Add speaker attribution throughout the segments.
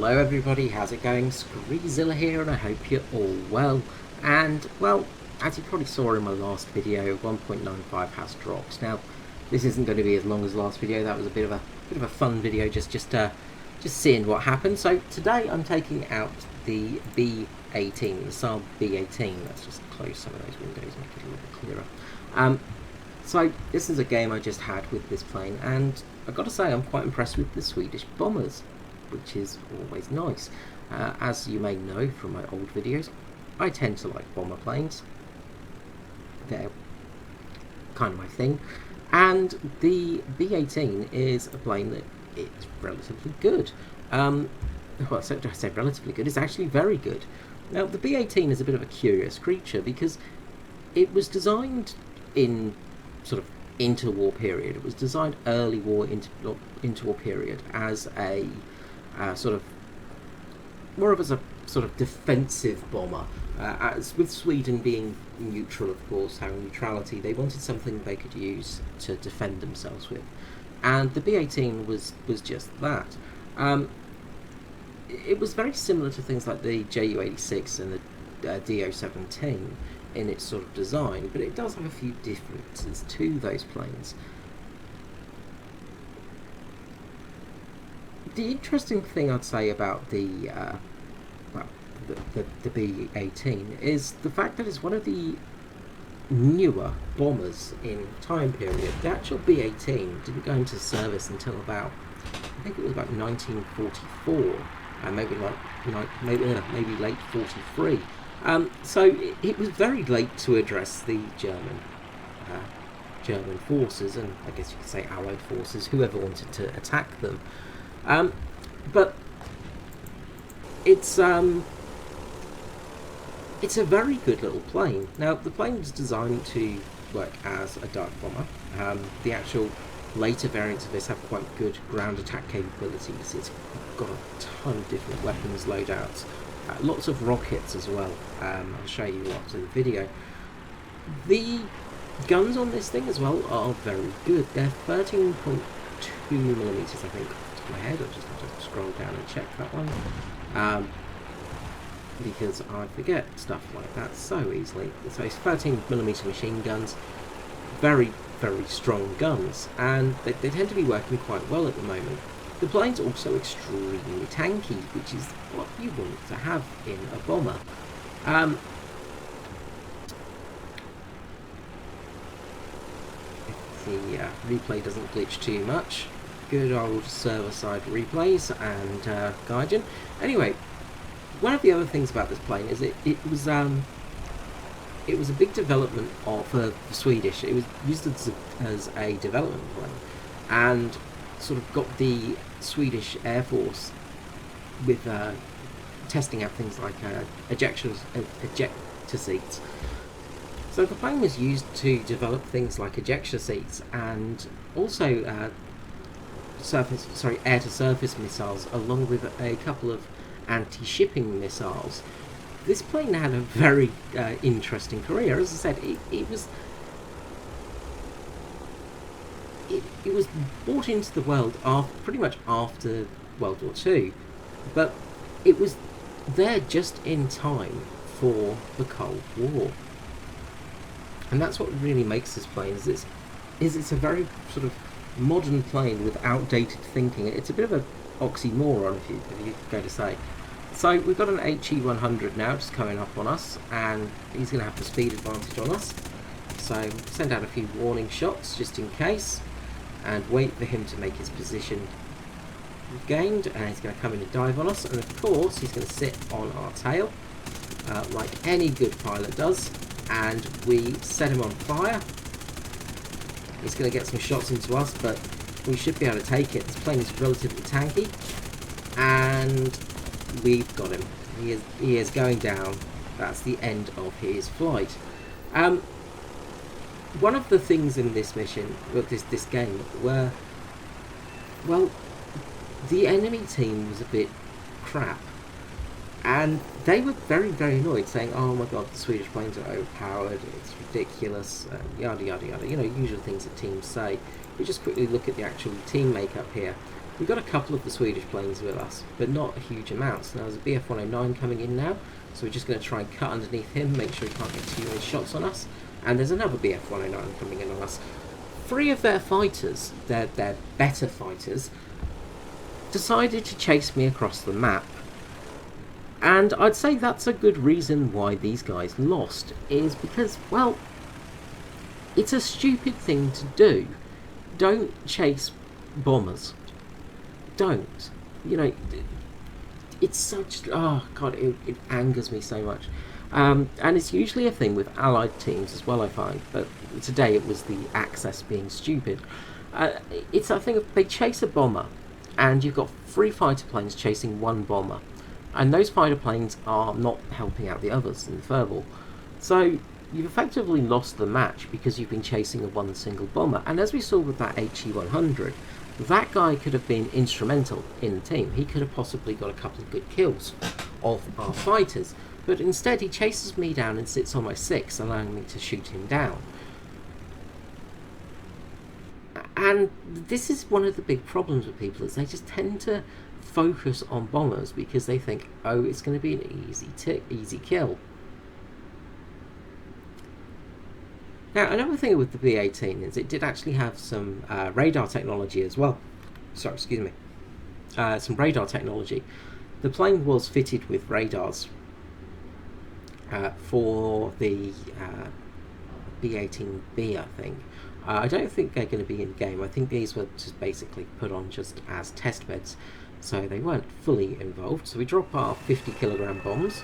Speaker 1: Hello everybody, how's it going? Screezilla here, and I hope you're all well. And, well, as you probably saw in my last video, 1.95 has dropped. Now, this isn't going to be as long as the last video. That was a bit of a fun video, just seeing what happened. So today I'm taking out the B18, the SAAB B18. Let's just close some of those windows, make it a little bit clearer. So this is a game I just had with this plane, and I've got to say I'm quite impressed with the Swedish bombers, which is always nice. As you may know from my old videos, I tend to like bomber planes. They're kind of my thing. And the B18 is a plane that it's relatively good. Well, I say relatively good, it's actually very good. Now, the B18 is a bit of a curious creature because it was designed in sort of interwar period. It was designed early war interwar period as a sort of more of as a sort of defensive bomber. As with Sweden being neutral, of course, having neutrality, they wanted something they could use to defend themselves with, and the B18 was just that. It was very similar to things like the Ju-86 and the Do-17 in its sort of design, but it does have a few differences to those planes. The interesting thing I'd say about the B18 is the fact that it's one of the newer bombers in time period. The actual B18 didn't go into service until about, I think it was about 1944, maybe late 43. So it was very late to address the German forces, and I guess you could say Allied forces, whoever wanted to attack them. But it's a very good little plane. Now, the plane was designed to work as a dark bomber. The actual later variants of this have quite good ground attack capabilities. It's got a ton of different weapons loadouts, lots of rockets as well. I'll show you lots in the video. The guns on this thing as well are very good. They're 13.2 millimeters, I think, off the top of my head. I'll just have to scroll down and check that one. Because I forget stuff like that so easily. So it's 13mm machine guns, very, very strong guns, and they tend to be working quite well at the moment. The plane's also extremely tanky, which is what you want to have in a bomber. If the replay doesn't glitch too much, good old server-side replays and Gaijin. Anyway, one of the other things about this plane is it was a big development for the Swedish. It was used as a development plane, and sort of got the Swedish Air Force with testing out things like ejector seats. So the plane was used to develop things like ejector seats and also air-to-surface missiles, along with a couple of anti-shipping missiles. This plane had a very interesting career. As I said, it was brought into the world pretty much after World War II, but it was there just in time for the Cold War. And that's what really makes this plane, is it's a very sort of modern plane with outdated thinking. It's a bit of an oxymoron, if you go to say. So we've got an HE-100 now just coming up on us, and he's going to have the speed advantage on us. So send out a few warning shots just in case, and wait for him to make his position gained, and he's going to come in and dive on us, and of course he's going to sit on our tail like any good pilot does, and we set him on fire. He's going to get some shots into us, but we should be able to take it. This plane is relatively tanky, and we've got him. He is going down. That's the end of his flight. One of the things in this mission, this game, were, well, the enemy team was a bit crap, and they were very, very annoyed, saying, "Oh my God, the Swedish planes are overpowered. It's ridiculous. Yada yada yada." You know, usual things that teams say. We just quickly look at the actual team makeup here. We've got a couple of the Swedish planes with us, but not huge amounts. Now there's a BF-109 coming in now, so we're just going to try and cut underneath him, make sure he can't get too many shots on us. And there's another BF-109 coming in on us. 3 of their fighters, their better fighters, decided to chase me across the map. And I'd say that's a good reason why these guys lost, is because, well, it's a stupid thing to do. Don't chase bombers. Don't. You know, it's such... oh, God, it angers me so much. And it's usually a thing with allied teams as well, I find. But today it was the Axis being stupid. It's a thing of... they chase a bomber, and you've got 3 fighter planes chasing 1 bomber. And those fighter planes are not helping out the others in the furball. So you've effectively lost the match because you've been chasing one single bomber. And as we saw with that HE-100, that guy could have been instrumental in the team. He could have possibly got a couple of good kills of our fighters. But instead he chases me down and sits on my 6, allowing me to shoot him down. And this is one of the big problems with people, is they just tend to focus on bombers because they think, oh, it's going to be an easy kill. Now, another thing with the B18 is it did actually have some radar technology as well. Sorry, excuse me. Some radar technology. The plane was fitted with radars for the B18B, I think. I don't think they're going to be in game. I think these were just basically put on just as test beds, so they weren't fully involved. So we drop our 50 kilogram bombs,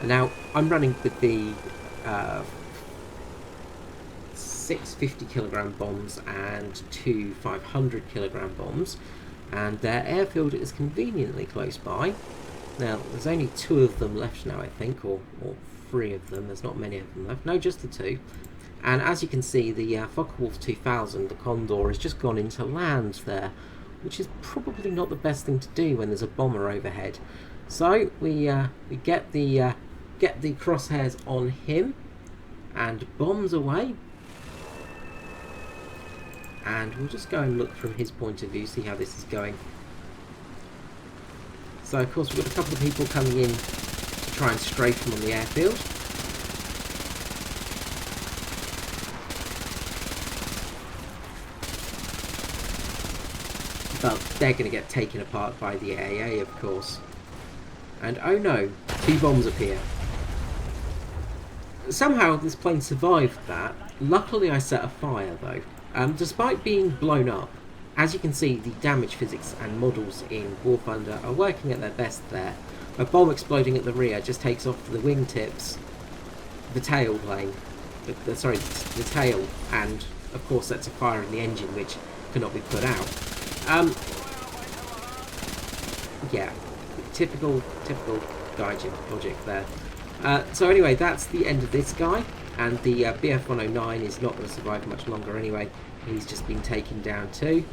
Speaker 1: and now I'm running with the 6 50 kilogram bombs and 2 500 kilogram bombs, and their airfield is conveniently close by. Now there's only 2 of them left now, I think, or 3 of them. There's not many of them left. No, just the 2. And as you can see, the Focke-Wulf 2000, the Condor, has just gone into land there, which is probably not the best thing to do when there's a bomber overhead. So we get the crosshairs on him and bombs away. And we'll just go and look from his point of view, see how this is going. So of course we've got a couple of people coming in to try and strafe him on the airfield. But they're going to get taken apart by the AA, of course. And oh no, 2 bombs appear. Somehow this plane survived that. Luckily I set a fire though. Despite being blown up, as you can see, the damage physics and models in War Thunder are working at their best there. A bomb exploding at the rear just takes off the wingtips, the tail plane, the tail, and of course sets a fire in the engine, which cannot be put out. Yeah, typical gaijin logic there. So anyway, that's the end of this guy, and the BF-109 is not going to survive much longer anyway. He's just been taken down too,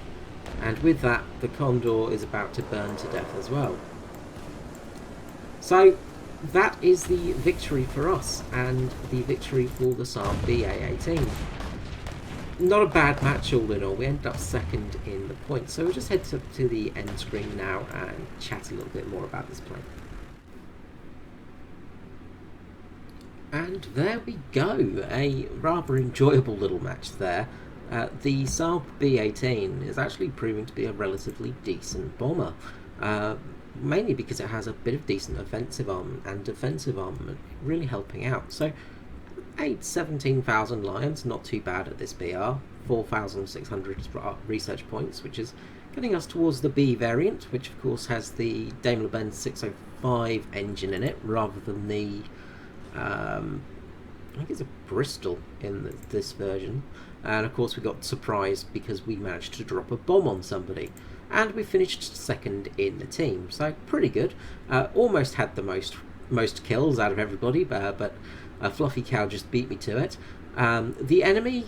Speaker 1: and with that, the Condor is about to burn to death as well. So that is the victory for us, and the victory for the SAAB B18. Not a bad match all in all. We ended up 2nd in the points, so we'll just head to the end screen now and chat a little bit more about this plane. And there we go, a rather enjoyable little match there. The SAAB B18 is actually proving to be a relatively decent bomber, mainly because it has a bit of decent offensive armament and defensive armament, really helping out. So 17,000 lions, not too bad at this BR, 4,600 research points, which is getting us towards the B variant, which of course has the Daimler-Benz 605 engine in it, rather than the, I think it's a Bristol in this version. And of course we got surprised because we managed to drop a bomb on somebody, and we finished 2nd in the team, so pretty good. Almost had the most kills out of everybody, but Fluffy Cow just beat me to it. The enemy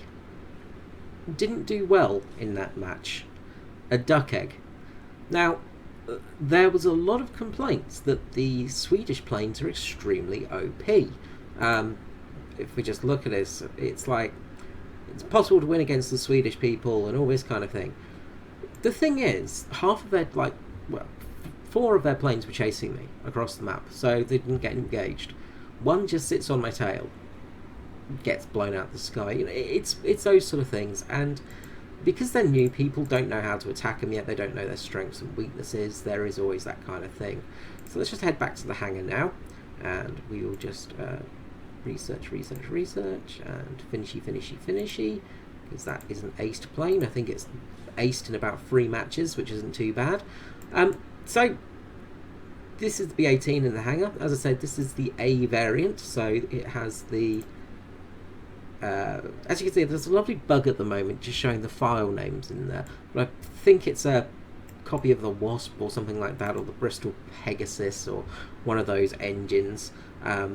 Speaker 1: didn't do well in that match. A duck egg. Now, there was a lot of complaints that the Swedish planes are extremely OP. If we just look at this, it's like, it's possible to win against the Swedish people and all this kind of thing. The thing is, half of their, like, well, 4 of their planes were chasing me across the map, so they didn't get engaged. One just sits on my tail, gets blown out the sky. You know, it's those sort of things, and because they're new, people don't know how to attack them yet. They don't know their strengths and weaknesses. There is always that kind of thing. So let's just head back to the hangar now, and we will just research, and finishy, because that is an aced plane. I think it's aced in about 3 matches, which isn't too bad. So this is the B18 in the hangar. As I said, this is the A variant, so it has the as you can see, there's a lovely bug at the moment just showing the file names in there, but I think it's a copy of the Wasp or something like that, or the Bristol Pegasus, or one of those engines. I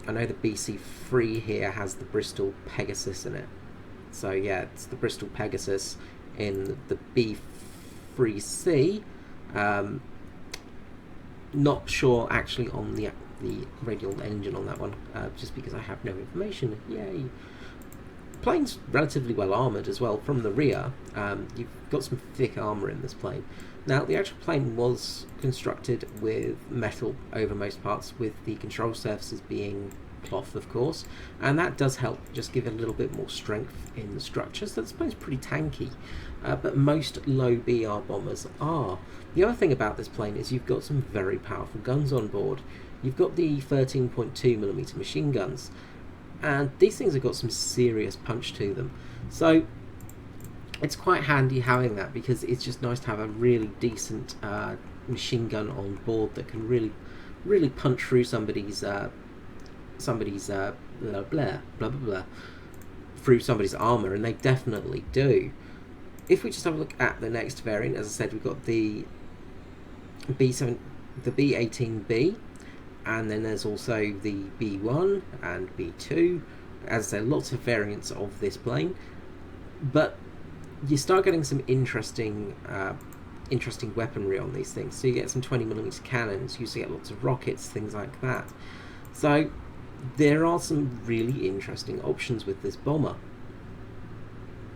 Speaker 1: know the BC3 here has the Bristol Pegasus in it, so yeah, it's the Bristol Pegasus in the B3C. Not sure actually on the radial engine on that one, just because I have no information. Yay! Plane's relatively well armoured as well from the rear. You've got some thick armour in this plane. Now, the actual plane was constructed with metal over most parts, with the control surfaces being cloth, of course, and that does help just give it a little bit more strength in the structure. So this plane's pretty tanky, but most low BR bombers are. The other thing about this plane is you've got some very powerful guns on board. You've got the 13.2mm machine guns, and these things have got some serious punch to them. So it's quite handy having that, because it's just nice to have a really decent machine gun on board that can really punch through somebody's blah blah blah through somebody's armor, and they definitely do. If we just have a look at the next variant, as I said, we've got the B18B, and then there's also the B1 and B2. As I said, lots of variants of this plane, but you start getting some interesting weaponry on these things. So you get some 20mm cannons, you used to get lots of rockets, things like that. So there are some really interesting options with this bomber.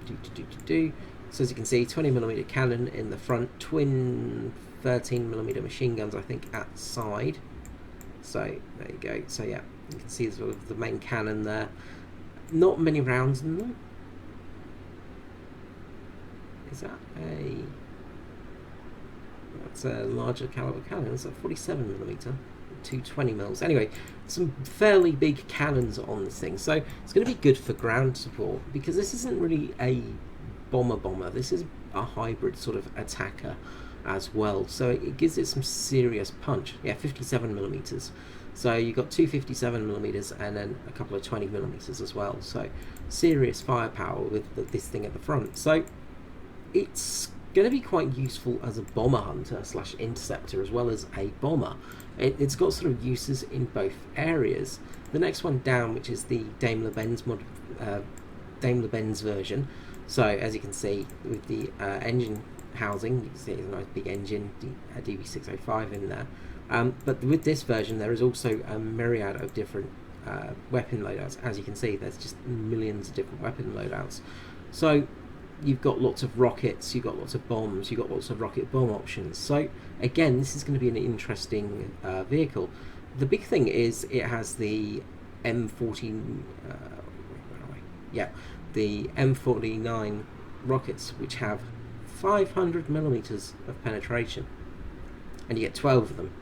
Speaker 1: So as you can see, 20mm cannon in the front, twin 13mm machine guns, I think, at the side. So there you go. So yeah, you can see sort of the main cannon there. Not many rounds in them. Is that a... That's a larger caliber cannon. It's a 47mm, 220mm. Anyway, some fairly big cannons on this thing. So it's going to be good for ground support, because this isn't really a bomber. This is a hybrid sort of attacker as well. So it gives it some serious punch. Yeah, 57mm. So you've got 2 57mm and then a couple of 20mm as well. So serious firepower with this thing at the front. So it's going to be quite useful as a bomber hunter / interceptor, as well as a bomber. It's got sort of uses in both areas. The next one down, which is the Daimler-Benz version. So as you can see, with the engine housing, you can see it's a nice big engine, DB605 in there. But with this version, there is also a myriad of different weapon loadouts. As you can see, there's just millions of different weapon loadouts. So you've got lots of rockets, you've got lots of bombs, you've got lots of rocket bomb options. So again, this is going to be an interesting vehicle. The big thing is it has the M14, the M49 rockets, which have 500mm of penetration, and you get 12 of them.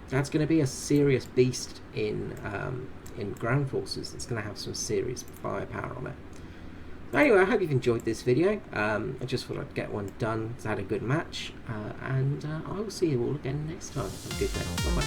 Speaker 1: That's going to be a serious beast in ground forces. It's going to have some serious firepower on it. Anyway, I hope you've enjoyed this video. I just thought I'd get one done. It's had a good match, and I will see you all again next time. Have a good day. Bye bye.